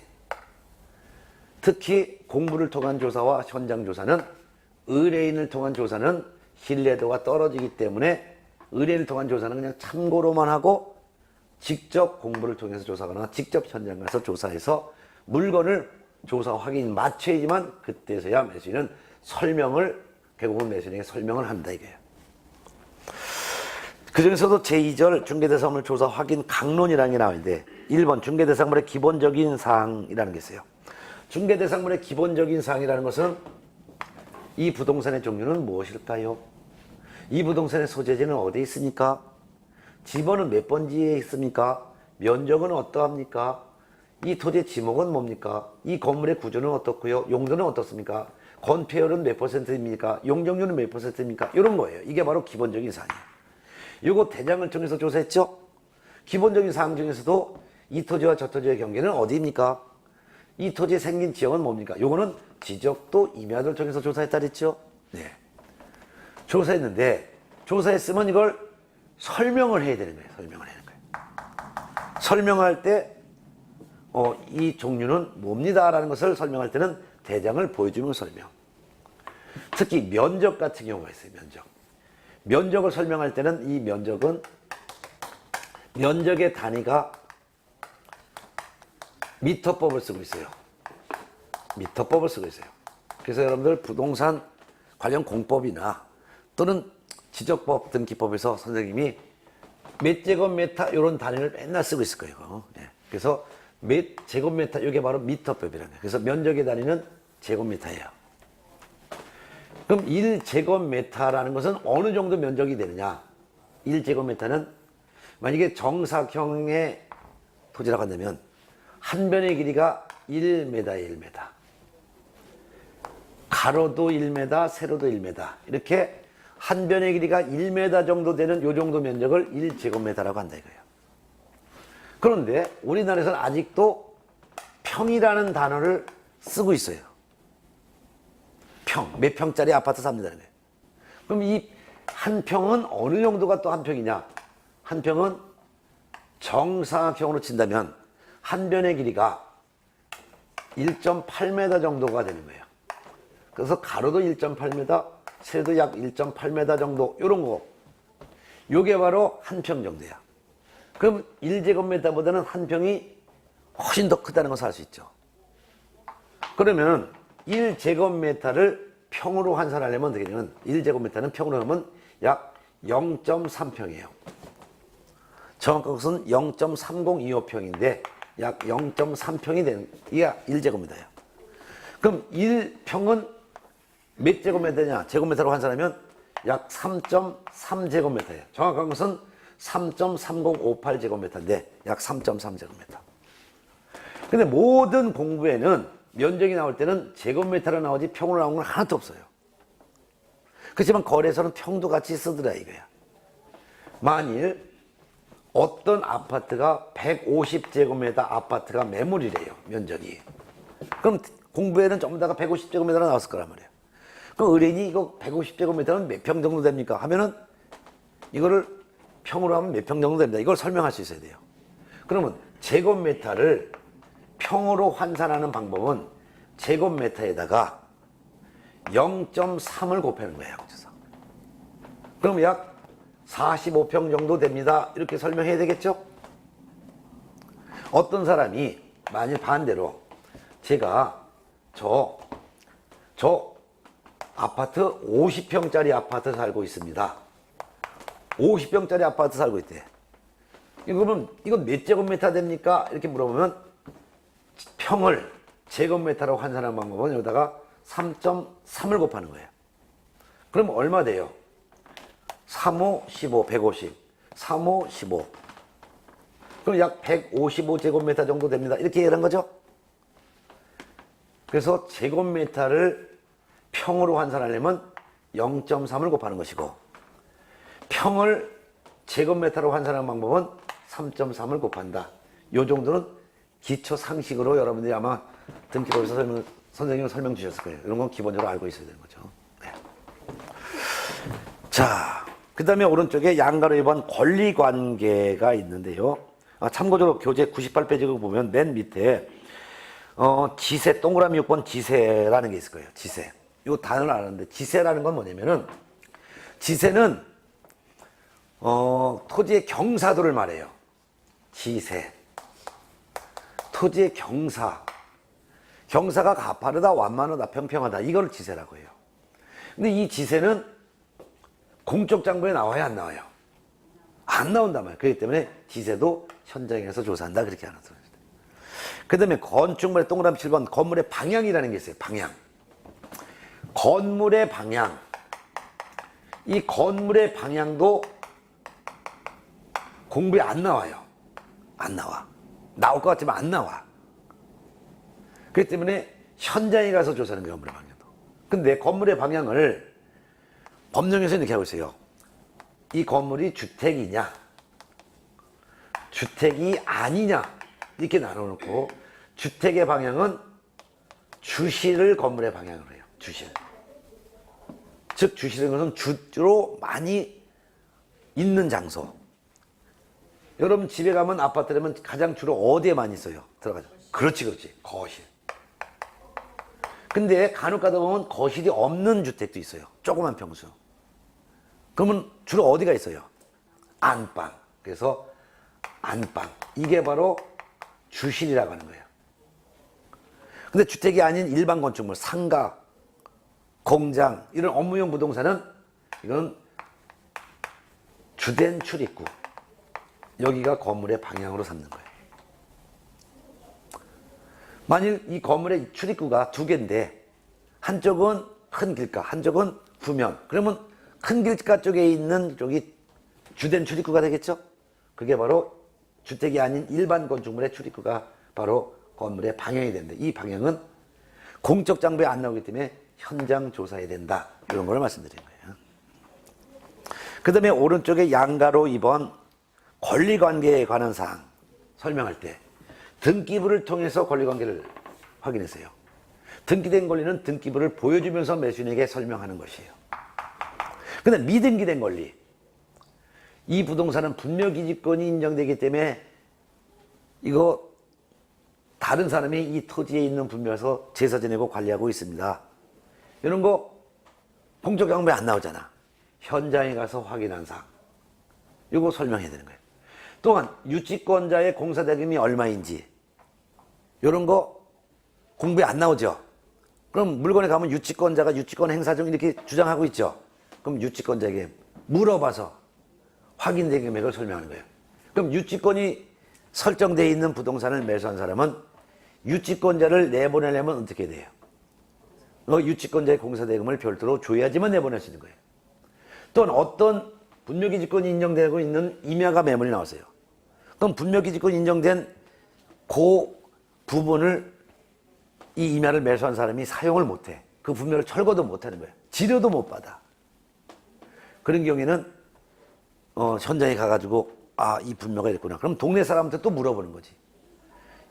특히 공부를 통한 조사와 현장 조사는 의뢰인을 통한 조사는 신뢰도가 떨어지기 때문에 의뢰인을 통한 조사는 그냥 참고로만 하고 직접 공부를 통해서 조사하거나 직접 현장 가서 조사해서 물건을 조사 확인 마쳐야지만 그때서야 매수인은 설명을 결국은 매수인에게 설명을 한다 이거예요. 그 중에서도 제2절 중개대상물 조사 확인 강론이라는 게 나오는데 1번 중개대상물의 기본적인 사항이라는 게 있어요. 중개대상물의 기본적인 사항이라는 것은 이 부동산의 종류는 무엇일까요? 이 부동산의 소재지는 어디에 있습니까? 지번은 몇 번지에 있습니까? 면적은 어떠합니까? 이 토지의 지목은 뭡니까? 이 건물의 구조는 어떻고요? 용도는 어떻습니까? 건폐율은 몇 %입니까? 용적률은 몇 %입니까? 이런 거예요. 이게 바로 기본적인 사항이에요. 이거 대장을 통해서 조사했죠? 기본적인 사항 중에서도 이 토지와 저 토지의 경계는 어디입니까? 이 토지에 생긴 지역은 뭡니까? 요거는 지적도 임야를 통해서 조사했다 그랬죠? 네. 조사했는데 조사했으면 이걸 설명을 해야 되는 거예요. 설명을 해야 되는 거예요. 설명할 때 이 종류는 뭡니다라는 것을 설명할 때는 대장을 보여주면 설명. 특히 면적 같은 경우가 있어요. 면적을 설명할 때는 이 면적은 면적의 단위가 미터법을 쓰고 있어요. 미터법을 쓰고 있어요. 그래서 여러분들 부동산 관련 공법이나 또는 지적법 등기법에서 선생님이 몇 제곱미터 이런 단위를 맨날 쓰고 있을 거예요. 예. 그래서 몇 제곱미터 이게 바로 미터법이라는 거예요. 그래서 면적의 단위는 제곱미터예요. 그럼 1제곱미터라는 것은 어느 정도 면적이 되느냐? 1제곱미터는 만약에 정사각형의 토지라고 한다면 한 변의 길이가 1m에 1m, 가로도 1m, 세로도 1m, 이렇게 한 변의 길이가 1m 정도 되는 요 정도 면적을 1제곱미터라고 한다 이거예요. 그런데 우리나라에서는 아직도 평이라는 단어를 쓰고 있어요. 몇 평짜리 아파트 삽니다. 그럼 이 한 평은 어느 정도가 또 한 평이냐? 한 평은 정사각형으로 친다면 한 변의 길이가 1.8m 정도가 되는 거예요. 그래서 가로도 1.8m, 세로도 약 1.8m 정도, 요런 거. 요게 바로 한 평 정도야. 그럼 1제곱미터보다는 한 평이 훨씬 더 크다는 것을 알 수 있죠. 그러면 1제곱미터를 평으로 환산하려면 어떻게 되냐면 1제곱미터는 평으로 하면 약 0.3평이에요. 정확한 것은 0.3025평인데 약 0.3평이 되는 이게 1제곱미터예요. 그럼 1평은 몇 제곱미터냐? 제곱미터로 환산하면 약 3.3제곱미터예요. 정확한 것은 3.3058제곱미터인데 약 3.3제곱미터. 근데 모든 공부에는 면적이 나올 때는 제곱미터로 나오지 평으로 나오는 건 하나도 없어요. 그렇지만 거래소는 평도 같이 쓰더라 이거야. 만일 어떤 아파트가 150제곱미터 아파트가 매물이래요. 면적이. 그럼 공부에는 전부 다가 150제곱미터로 나왔을 거란 말이에요. 그럼 의뢰인이 이거 150제곱미터는 몇 평 정도 됩니까? 하면은 이거를 평으로 하면 몇 평 정도 됩니다. 이걸 설명할 수 있어야 돼요. 그러면 제곱미터를 평으로 환산하는 방법은 제곱미터에다가 0.3을 곱하는 거예요. 그럼 약 45평 정도 됩니다. 이렇게 설명해야 되겠죠? 어떤 사람이 만일 반대로 제가 저 아파트 50평짜리 아파트 살고 있습니다. 50평짜리 아파트 살고 있대. 그러면 이건 몇 제곱미터 됩니까? 이렇게 물어보면 평을 제곱미터로 환산하는 방법은 여기다가 3.3을 곱하는 거예요. 그럼 얼마 돼요? 3호 15, 150. 3호 15. 그럼 약 155제곱미터 정도 됩니다. 이렇게 얘기한 거죠? 그래서 제곱미터를 평으로 환산하려면 0.3을 곱하는 것이고 평을 제곱미터로 환산하는 방법은 3.3을 곱한다. 요 정도는 기초 상식으로 여러분들이 아마 등기법에서 선생님이 설명 주셨을 거예요. 이런 건 기본적으로 알고 있어야 되는 거죠. 네. 자, 그 다음에 오른쪽에 양가로 2번 권리관계가 있는데요. 참고적으로 교재 98페이지 보면 맨 밑에 지세, 동그라미 6번 지세라는 게 있을 거예요. 지세. 이 단어를 아는데 지세라는 건 뭐냐면은 지세는 토지의 경사도를 말해요. 지세. 토지의 경사가 가파르다, 완만하다, 평평하다. 이걸 지세라고 해요. 근데 이 지세는 공적 장부에 나와야 안 나와요? 안 나온단 말이에요. 그렇기 때문에 지세도 현장에서 조사한다. 그렇게 하는 소리죠. 그 다음에 건축물의 동그라미 7번 건물의 방향이라는 게 있어요. 방향. 건물의 방향. 이 건물의 방향도 공부에 안 나와요. 안 나와. 나올 것 같지만 안 나와. 그렇기 때문에 현장에 가서 조사하는 거예요. 건물의 방향도. 근데 건물의 방향을 법령에서 이렇게 하고 있어요. 이 건물이 주택이냐 주택이 아니냐 이렇게 나눠놓고 주택의 방향은 주실을 건물의 방향으로 해요. 주실. 즉 주실인 것은 주로 많이 있는 장소. 여러분 집에 가면 아파트라면 가장 주로 어디에 많이 있어요? 들어가죠. 그렇지. 거실. 근데 간혹 가다 보면 거실이 없는 주택도 있어요. 조그만 평수. 그러면 주로 어디가 있어요? 안방. 그래서 안방. 이게 바로 주실이라고 하는 거예요. 근데 주택이 아닌 일반 건축물, 상가, 공장, 이런 업무용 부동산은 이건 주된 출입구. 여기가 건물의 방향으로 삼는 거예요. 만일 이 건물의 출입구가 두 개인데 한쪽은 큰 길가, 한쪽은 후면. 그러면 큰 길가 쪽에 있는 쪽이 주된 출입구가 되겠죠? 그게 바로 주택이 아닌 일반 건축물의 출입구가 바로 건물의 방향이 된다. 이 방향은 공적 장부에 안 나오기 때문에 현장 조사해야 된다. 이런 걸 말씀드린 거예요. 그 다음에 오른쪽에 양가로 2번 권리관계에 관한 사항 설명할 때 등기부를 통해서 권리관계를 확인했어요. 등기된 권리는 등기부를 보여주면서 매수인에게 설명하는 것이에요. 근데 미등기된 권리, 이 부동산은 분묘기지권이 인정되기 때문에 이거 다른 사람이 이 토지에 있는 분묘에서 제사 지내고 관리하고 있습니다. 이런 거 공적 장부에 안 나오잖아. 현장에 가서 확인한 사항, 이거 설명해야 되는 거예요. 또한 유치권자의 공사대금이 얼마인지 이런 거 공부에 안 나오죠. 그럼 물건에 가면 유치권자가 유치권 행사 중 이렇게 주장하고 있죠. 그럼 유치권자에게 물어봐서 확인된 금액을 설명하는 거예요. 그럼 유치권이 설정되어 있는 부동산을 매수한 사람은 유치권자를 내보내려면 어떻게 돼요? 유치권자의 공사대금을 별도로 줘야지만 내보낼 수 있는 거예요. 또는 어떤 분묘기지권이 인정되고 있는 임야가 매물이 나왔어요. 그럼 분묘기지권이 인정된 그 부분을 이 임야를 매수한 사람이 사용을 못해. 그 분묘를 철거도 못하는 거예요. 지료도 못 받아. 그런 경우에는 현장에 가가지고 이 분묘가 있구나. 그럼 동네 사람한테 또 물어보는 거지.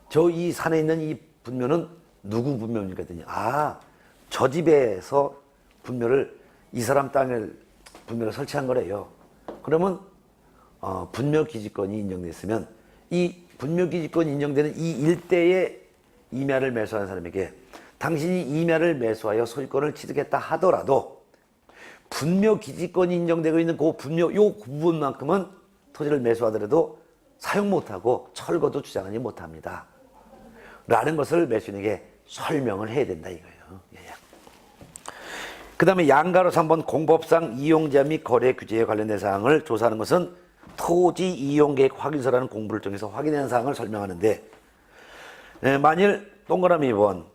저 이 산에 있는 이 분묘는 누구 분묘입니까? 했더니 저 집에서 분묘를 이 사람 땅에 분묘를 설치한 거래요. 그러면 분묘기지권이 인정됐으면 이 분묘기지권이 인정되는 이 일대의 임야를 매수한 사람에게 당신이 임야를 매수하여 소유권을 취득했다 하더라도 분묘기지권이 인정되고 있는 그 분묘 요 부분만큼은 토지를 매수하더라도 사용 못하고 철거도 주장하지 못합니다. 라는 것을 매수인에게 설명을 해야 된다 이거예요. 그 다음에 양가로 3번 공법상 이용자 및 거래 규제에 관련된 사항을 조사하는 것은 토지 이용계획 확인서라는 공부를 통해서 확인한 사항을 설명하는데, 만일 동그라미 2번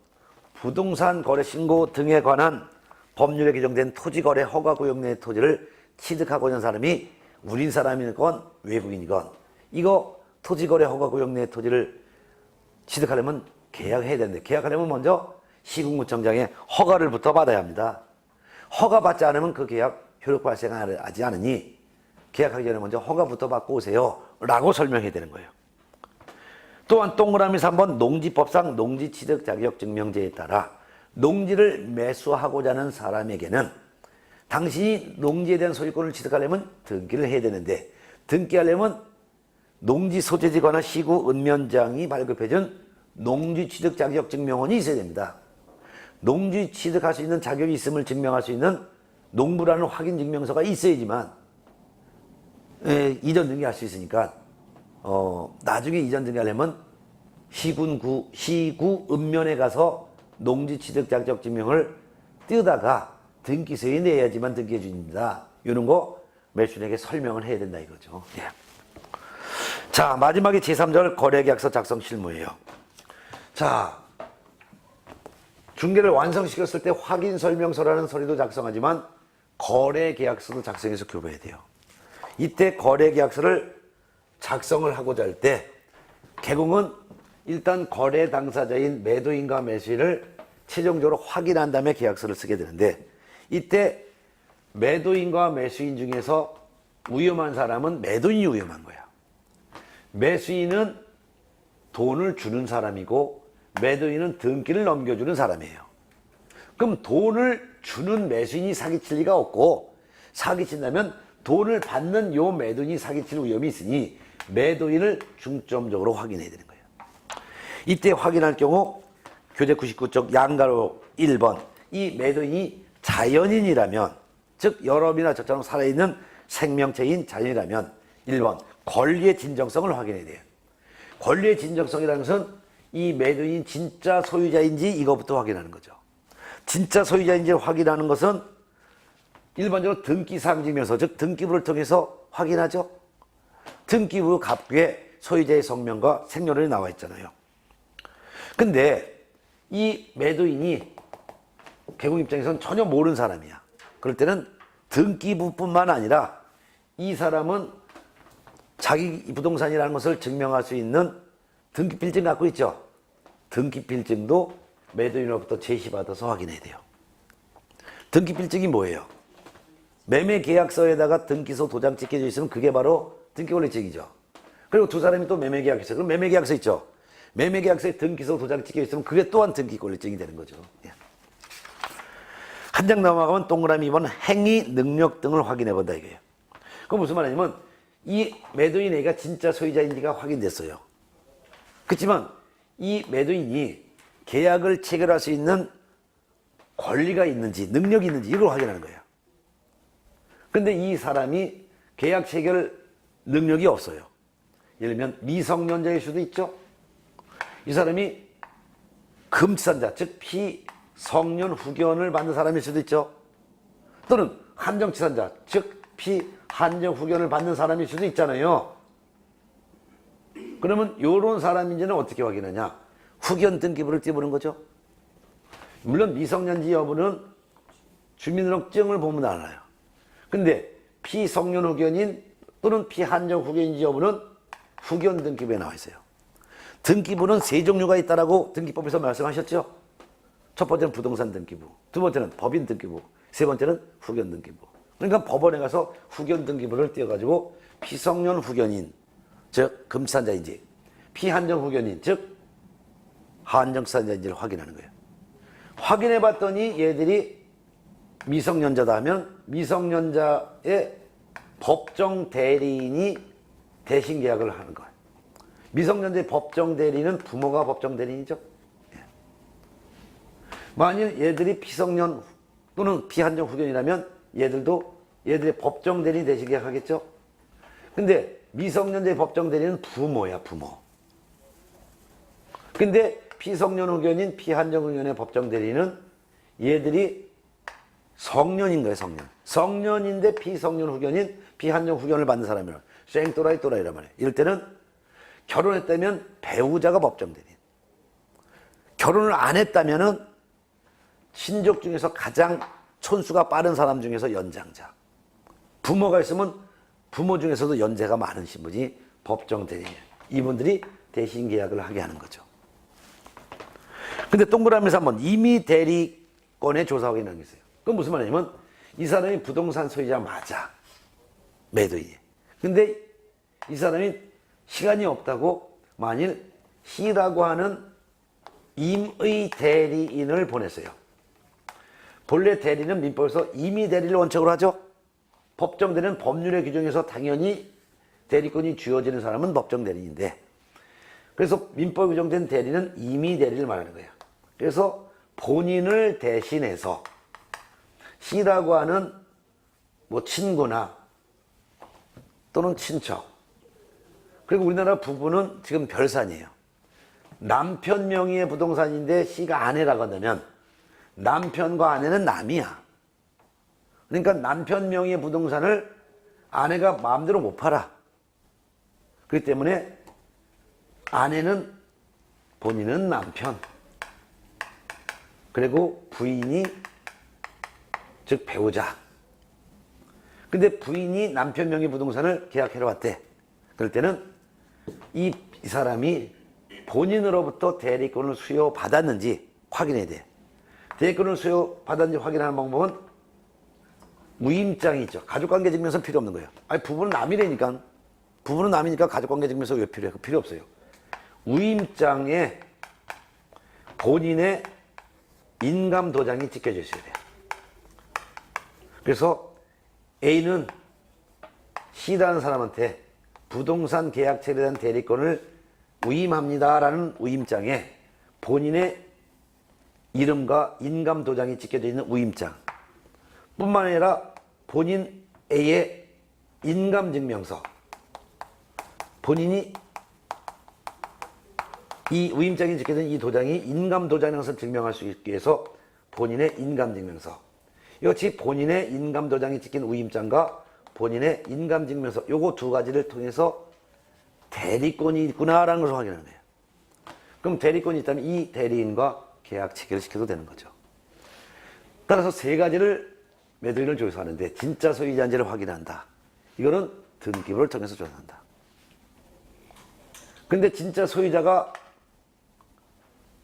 부동산 거래 신고 등에 관한 법률에 규정된 토지거래 허가구역 내 토지를 취득하고 있는 사람이 우린 사람이건 외국인이건 이거 토지거래 허가구역 내 토지를 취득하려면 계약해야 되는데, 계약하려면 먼저 시군구청장의 허가를부터 받아야 합니다. 허가 받지 않으면 그 계약 효력 발생하지 않으니 계약하기 전에 먼저 허가부터 받고 오세요 라고 설명해야 되는 거예요. 또한 동그라미 3번 농지법상 농지취득 자격증명제에 따라 농지를 매수하고자 하는 사람에게는 당신이 농지에 대한 소유권을 취득하려면 등기를 해야 되는데, 등기하려면 농지 소재지 관할 시구 읍면장이 발급해준 농지취득 자격증명원이 있어야 됩니다. 농지 취득할 수 있는 자격이 있음을 증명할 수 있는 농부라는 확인 증명서가 있어야지만 이전 등기할 수 있으니까 나중에 이전 등기하려면 시구 읍면에 가서 농지 취득 자격 증명을 띄우다가 등기소에 내야지만 등기해 줍니다. 이런 거 매수인에게 설명을 해야 된다 이거죠. 예. 자, 마지막에 제3절 거래계약서 작성 실무예요. 자, 중개를 완성시켰을 때 확인설명서라는 서류도 작성하지만 거래계약서도 작성해서 교부해야 돼요. 이때 거래계약서를 작성을 하고자 할 때 개공은 일단 거래 당사자인 매도인과 매수인을 최종적으로 확인한 다음에 계약서를 쓰게 되는데, 이때 매도인과 매수인 중에서 위험한 사람은 매도인이 위험한 거야. 매수인은 돈을 주는 사람이고 매도인은 등기를 넘겨주는 사람이에요. 그럼 돈을 주는 매수인이 사기칠 리가 없고, 사기친다면 돈을 받는 요 매도인이 사기칠 위험이 있으니 매도인을 중점적으로 확인해야 되는 거예요. 이때 확인할 경우 교재 99쪽 양가로 1번 이 매도인이 자연인이라면, 즉 여러분이나 저처럼 살아있는 생명체인 자연이라면 1번 권리의 진정성을 확인해야 돼요. 권리의 진정성이라는 것은 이 매도인이 진짜 소유자인지 이것부터 확인하는 거죠. 진짜 소유자인지 확인하는 것은 일반적으로 등기사항 증명서, 즉 등기부를 통해서 확인하죠. 등기부 갑부에 소유자의 성명과 생년월일이 나와 있잖아요. 근데 이 매도인이 개공 입장에서는 전혀 모르는 사람이야. 그럴 때는 등기부뿐만 아니라 이 사람은 자기 부동산이라는 것을 증명할 수 있는 등기필증 갖고 있죠. 등기필증도 매도인으로부터 제시받아서 확인해야 돼요. 등기필증이 뭐예요? 매매계약서에다가 등기소 도장 찍혀져 있으면 그게 바로 등기권리증이죠. 그리고 두 사람이 또 매매계약서, 그럼 매매계약서 있죠. 매매계약서에 등기소 도장 찍혀 있으면 그게 또한 등기권리증이 되는 거죠. 한 장 넘어가면 동그라미 2번 행위 능력 등을 확인해 본다 이거예요. 그건 무슨 말이냐면 이 매도인 A가 진짜 소유자인지가 확인됐어요. 그렇지만 이 매도인이 계약을 체결할 수 있는 권리가 있는지 능력이 있는지 이걸 확인하는 거예요. 근데 이 사람이 계약 체결 능력이 없어요. 예를 들면 미성년자일 수도 있죠. 이 사람이 금치산자, 즉 피성년 후견을 받는 사람일 수도 있죠. 또는 한정치산자, 즉 피한정 후견을 받는 사람일 수도 있잖아요. 그러면 이런 사람인지는 어떻게 확인하냐? 후견 등기부를 띄우는 거죠. 물론 미성년지 여부는 주민등록증을 보면 알아요. 근데 피성년 후견인 또는 피한정 후견인지 여부는 후견 등기부에 나와 있어요. 등기부는 세 종류가 있다라고 등기법에서 말씀하셨죠. 첫 번째는 부동산 등기부, 두 번째는 법인 등기부, 세 번째는 후견 등기부. 그러니까 법원에 가서 후견 등기부를 띄워가지고 피성년 후견인, 즉 금산자인지, 피한정 후견인, 즉 한정산자인지를 확인하는 거예요. 확인해 봤더니 얘들이 미성년자다 하면 미성년자의 법정 대리인이 대신 계약을 하는 거예요. 미성년자의 법정 대리인은 부모가 법정 대리인이죠. 만일 얘들이 피성년 또는 피한정 후견이라면 얘들의 법정 대리인 대신 계약하겠죠. 근데 미성년자의 법정 대리인은 부모야, 부모. 근데 피성년 후견인, 피한정 후견의 법정 대리인은 얘들이 성년인 거예요, 성년. 성년인데 피성년 후견인, 피한정 후견을 받는 사람이라. 생또라이 또라이란 말이에요. 이럴 때는 결혼했다면 배우자가 법정 대리인. 결혼을 안 했다면은 친족 중에서 가장 촌수가 빠른 사람 중에서 연장자. 부모가 있으면 부모 중에서도 연세가 많은 신분이 법정 대리인. 이분들이 대신 계약을 하게 하는 거죠. 근데 동그라미에서 한번 임의 대리권의 조사 확인하는 게 있어요. 그건 무슨 말이냐면 이 사람이 부동산 소유자 맞아. 매도인이. 근데 이 사람이 시간이 없다고 만일 C라고 하는 임의 대리인을 보냈어요. 본래 대리는 민법에서 임의 대리를 원칙으로 하죠. 법정 대리는 법률의 규정에서 당연히 대리권이 주어지는 사람은 법정 대리인데, 그래서 민법 규정된 대리는 임의 대리를 말하는 거예요. 그래서 본인을 대신해서 C라고 하는 뭐 친구나 또는 친척, 그리고 우리나라 부부는 지금 별산이에요. 남편 명의의 부동산인데 C가 아내라고 한다면 남편과 아내는 남이야. 그러니까 남편 명의의 부동산을 아내가 마음대로 못 팔아. 그렇기 때문에 아내는 본인은 남편, 그리고 부인이 즉 배우자. 근데 부인이 남편 명의 부동산을 계약해러 왔대. 그럴 때는 이 사람이 본인으로부터 대리권을 수여받았는지 확인해야 돼. 대리권을 수여받았는지 확인하는 방법은 무임장이 있죠. 가족관계증명서 필요 없는 거예요. 아니, 부부는 남이라니까. 부부는 남이니까 가족관계증명서 왜 필요해? 필요 없어요. 무임장에 본인의 인감도장이 찍혀져 있어야 돼요. 그래서 A는 C라는 사람한테 부동산 계약체에 대한 대리권을 위임합니다라는 위임장에 본인의 이름과 인감 도장이 찍혀져 있는 우임장 뿐만 아니라 본인 A의 인감증명서, 본인이 이 우임장이 찍혀진 이 도장이 인감도장인 것을 증명할 수 있기 위해서 본인의 인감증명서, 이것이 본인의 인감도장이 찍힌 우임장과 본인의 인감증명서, 요거 두 가지를 통해서 대리권이 있구나라는 것을 확인하는 거예요. 그럼 대리권이 있다면 이 대리인과 계약 체결을 시켜도 되는 거죠. 따라서 세 가지를 매도인을 조사하는데 진짜 소유자인지를 확인한다. 이거는 등기부를 통해서 조사한다. 근데 진짜 소유자가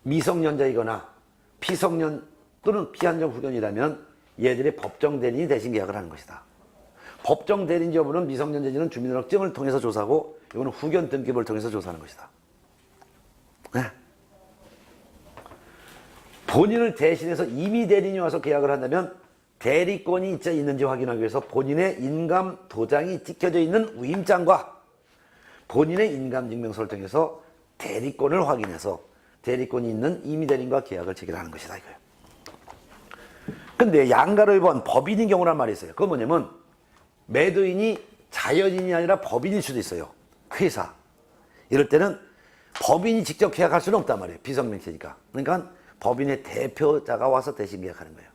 미성년자이거나 피성년 또는 피한정 후견이라면 얘들의 법정 대리인이 대신 계약을 하는 것이다. 법정 대리인 여부는 미성년자인지는 주민등록증을 통해서 조사하고 이거는 후견 등기부를 통해서 조사하는 것이다. 네. 본인을 대신해서 이미 대리인이 와서 계약을 한다면 대리권이 있는지 확인하기 위해서 본인의 인감 도장이 찍혀져 있는 우임장과 본인의 인감증명서를 통해서 대리권을 확인해서 대리권이 있는 이미 대리인과 계약을 체결하는 것이다 이거예요. 근데 양가를 번 법인인 경우란 말이 있어요. 그건 뭐냐면 매도인이 자연인이 아니라 법인일 수도 있어요. 회사. 이럴 때는 법인이 직접 계약할 수는 없단 말이에요. 비성명체니까. 그러니까 법인의 대표자가 와서 대신 계약하는 거예요.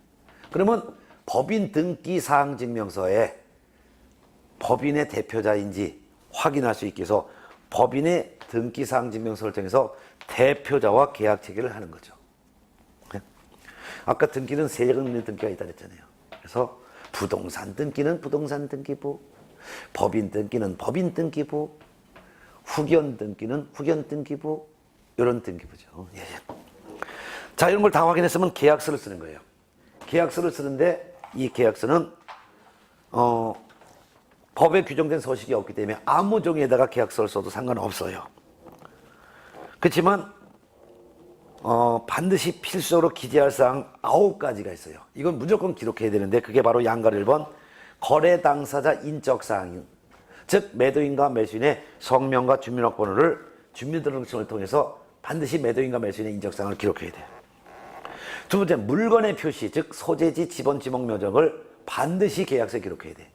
그러면 법인 등기 사항 증명서에 법인의 대표자인지 확인할 수 있게 해서 법인의 등기 사항 증명서를 통해서 대표자와 계약 체결을 하는 거죠. 아까 등기는 세 종류의 등기가 있다 그랬잖아요. 그래서 부동산 등기는 부동산 등기부, 법인 등기는 법인 등기부, 후견 등기는 후견 등기부, 이런 등기부죠. 예. 자, 이런 걸 다 확인했으면 계약서를 쓰는 거예요. 계약서를 쓰는데 이 계약서는 법에 규정된 서식이 없기 때문에 아무 종이에다가 계약서를 써도 상관없어요. 그렇지만 반드시 필수적으로 기재할 사항 9가지가 있어요. 이건 무조건 기록해야 되는데 그게 바로 양가를 1번 거래 당사자 인적 사항인, 즉 매도인과 매수인의 성명과 주민등록번호를 주민등록증을 통해서 반드시 매도인과 매수인의 인적 사항을 기록해야 돼요. 두 번째, 물건의 표시, 즉 소재지, 지번, 지목 묘정을 반드시 계약서에 기록해야 돼.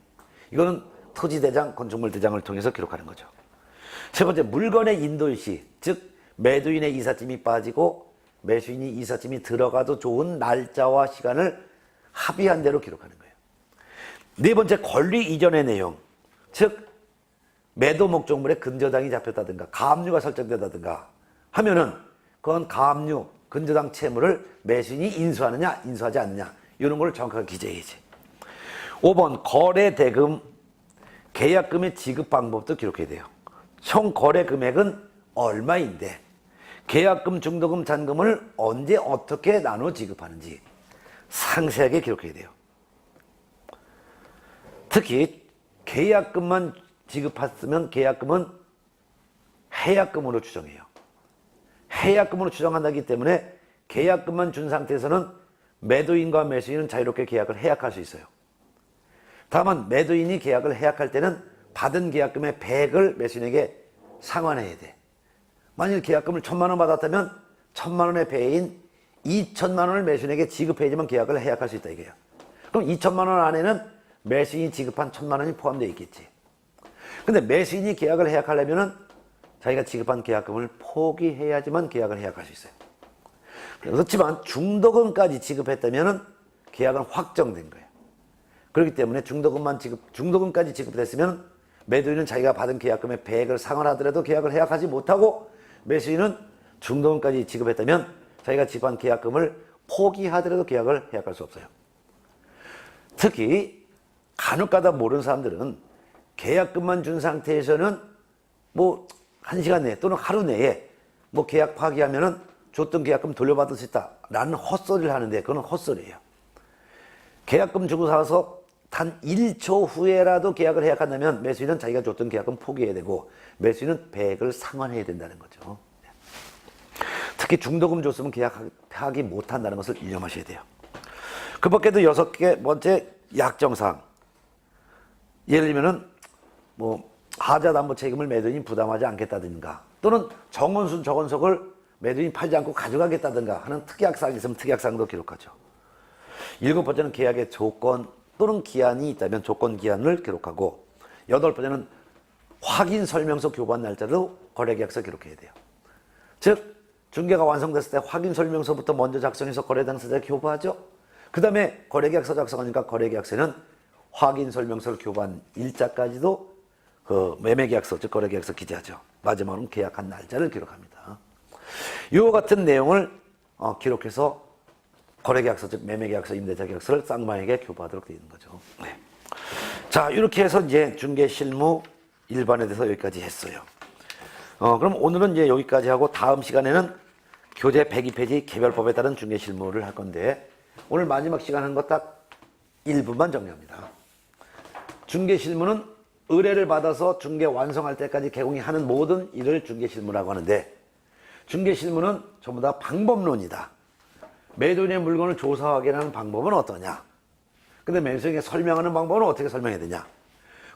이거는 토지대장, 건축물대장을 통해서 기록하는 거죠. 세 번째, 물건의 인도일시, 즉 매도인의 이삿짐이 빠지고 매수인이 이삿짐이 들어가도 좋은 날짜와 시간을 합의한 대로 기록하는 거예요. 네 번째, 권리 이전의 내용, 즉 매도 목적물에 근저당이 잡혔다든가 가압류가 설정되다든가 하면은 그건 가압류, 근저당 채무를 매수인이 인수하느냐 인수하지 않느냐 이런 걸 정확하게 기재해야지. 5번 거래 대금, 계약금의 지급 방법도 기록해야 돼요. 총 거래 금액은 얼마인데 계약금, 중도금, 잔금을 언제 어떻게 나눠 지급하는지 상세하게 기록해야 돼요. 특히 계약금만 지급했으면 계약금은 해약금으로 추정해요. 해약금으로 추정한다기 때문에 계약금만 준 상태에서는 매도인과 매수인은 자유롭게 계약을 해약할 수 있어요. 다만 매도인이 계약을 해약할 때는 받은 계약금의 100을 매수인에게 상환해야 돼. 만일 계약금을 1,000만 원 받았다면 1,000만 원의 배인 2,000만 원을 매수인에게 지급해야지만 계약을 해약할 수 있다 이거예요. 그럼 2,000만 원 안에는 매수인이 지급한 1,000만 원이 포함되어 있겠지. 근데 매수인이 계약을 해약하려면은 자기가 지급한 계약금을 포기해야지만 계약을 해약할 수 있어요. 그렇지만 중도금까지 지급했다면은 계약은 확정된 거예요. 그렇기 때문에 중도금까지 지급됐으면 매도인은 자기가 받은 계약금의 100을 상환하더라도 계약을 해약하지 못하고 매수인은 중도금까지 지급했다면 자기가 지급한 계약금을 포기하더라도 계약을 해약할 수 없어요. 특히 간혹가다 모르는 사람들은 계약금만 준 상태에서는 뭐 1시간 내에 또는 하루 내에 뭐 계약 파기하면은 줬던 계약금 돌려받을 수 있다 라는 헛소리를 하는데 그건 헛소리예요. 계약금 주고 사서 단 1초 후에라도 계약을 해약한다면 매수인은 자기가 줬던 계약금 포기해야 되고 매수인은 100을 상환해야 된다는 거죠. 특히 중도금 줬으면 계약하기 못한다는 것을 유념하셔야 돼요. 그 밖에도 6번째 약정사항. 예를 들면은 뭐 하자담보 책임을 매도인이 부담하지 않겠다든가 또는 정원순 정원석을 매도인이 팔지 않고 가져가겠다든가 하는 특약사항이 있으면 특약사항도 기록하죠. 7번째는 계약의 조건 또는 기한이 있다면 조건 기한을 기록하고 8번째는 확인 설명서 교부한 날짜로 거래계약서 기록해야 돼요. 즉 중개가 완성됐을 때 확인 설명서부터 먼저 작성해서 거래 당사자에 교부하죠. 그 다음에 거래계약서 작성하니까 거래계약서에는 확인 설명서를 교부한 일자까지도 그 매매계약서 즉 거래계약서 기재하죠. 마지막으로는 계약한 날짜를 기록합니다. 이와 같은 내용을 기록해서 거래계약서 즉 매매계약서 임대차 계약서를 쌍방에게 교부하도록 되어 있는 거죠. 네. 자 이렇게 해서 이제 중개실무 일반에 대해서 여기까지 했어요. 그럼 오늘은 이제 여기까지 하고 다음 시간에는 교재 102페이지 개별법에 따른 중개실무를 할 건데 오늘 마지막 시간 한 거 딱 1분만 정리합니다. 중개실무는 의뢰를 받아서 중개 완성할 때까지 개공이 하는 모든 일을 중개실무라고 하는데 중개실무는 전부 다 방법론이다. 매도인의 물건을 조사 확인하는 방법은 어떠냐? 근데 매수인에게 설명하는 방법은 어떻게 설명해야 되냐?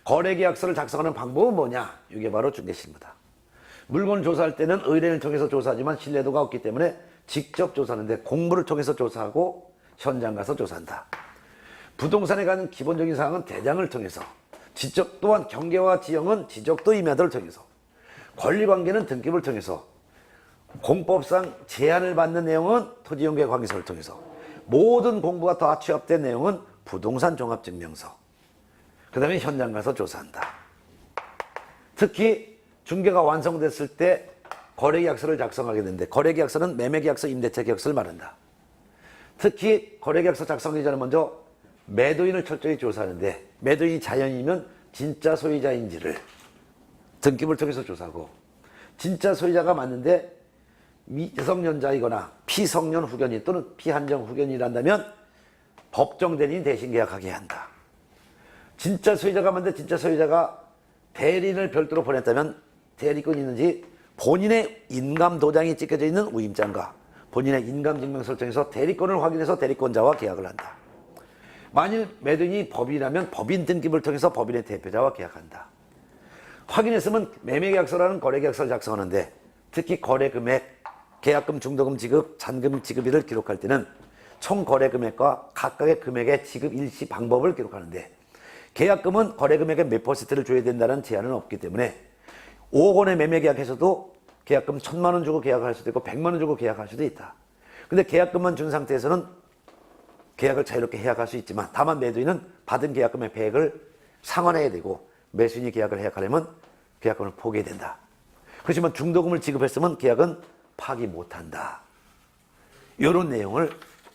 거래계약서를 작성하는 방법은 뭐냐? 이게 바로 중개실무다. 물건을 조사할 때는 의뢰인을 통해서 조사하지만 신뢰도가 없기 때문에 직접 조사하는데 공모를 통해서 조사하고 현장 가서 조사한다. 부동산에 관한 기본적인 사항은 대장을 통해서 지적 또한 경계와 지형은 지적도 임야도를 통해서 권리관계는 등기부를 통해서 공법상 제한을 받는 내용은 토지용계 관계서를 통해서 모든 공부가 다 취합된 내용은 부동산 종합증명서 그 다음에 현장 가서 조사한다. 특히 중개가 완성됐을 때 거래계약서를 작성하게 되는데 거래계약서는 매매계약서, 임대차 계약서를 말한다. 특히 거래계약서 작성하기 전에 먼저 매도인을 철저히 조사하는데 매도인이 자연이면 진짜 소유자인지를 등기부를 통해서 조사하고 진짜 소유자가 맞는데 미성년자이거나 피성년 후견인 또는 피한정 후견인이란다면 법정 대리인이 대신 계약하게 한다. 진짜 소유자가 맞는데 진짜 소유자가 대리인을 별도로 보냈다면 대리권이 있는지 본인의 인감 도장이 찍혀져 있는 우임장과 본인의 인감증명서를 통해서 대리권을 확인해서 대리권자와 계약을 한다. 만일 매도인이 법인이라면 법인 등기부를 통해서 법인의 대표자와 계약한다. 확인했으면 매매계약서라는 거래계약서를 작성하는데 특히 거래금액, 계약금, 중도금 지급, 잔금 지급일을 기록할 때는 총 거래금액과 각각의 금액의 지급 일시 방법을 기록하는데 계약금은 거래금액의 몇 %를 줘야 된다는 제한은 없기 때문에 5억 원의 매매계약에서도 계약금 1,000만 원 주고 계약할 수도 있고 100만 원 주고 계약할 수도 있다. 근데 계약금만 준 상태에서는 계약을 자유롭게 해약할 수 있지만 다만 매도인은 받은 계약금의 배액을 상환해야 되고 매수인이 계약을 해약하려면 계약금을 포기해야 된다. 그렇지만 중도금을 지급했으면 계약은 파기 못한다. 이런 내용을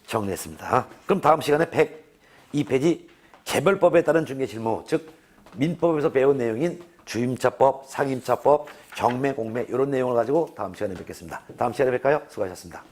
정리했습니다. 그럼 다음 시간에 102페이지 개별법에 따른 중개실무 즉 민법에서 배운 내용인 주임차법, 상임차법, 경매, 공매 이런 내용을 가지고 다음 시간에 뵙겠습니다. 다음 시간에 뵐까요? 수고하셨습니다.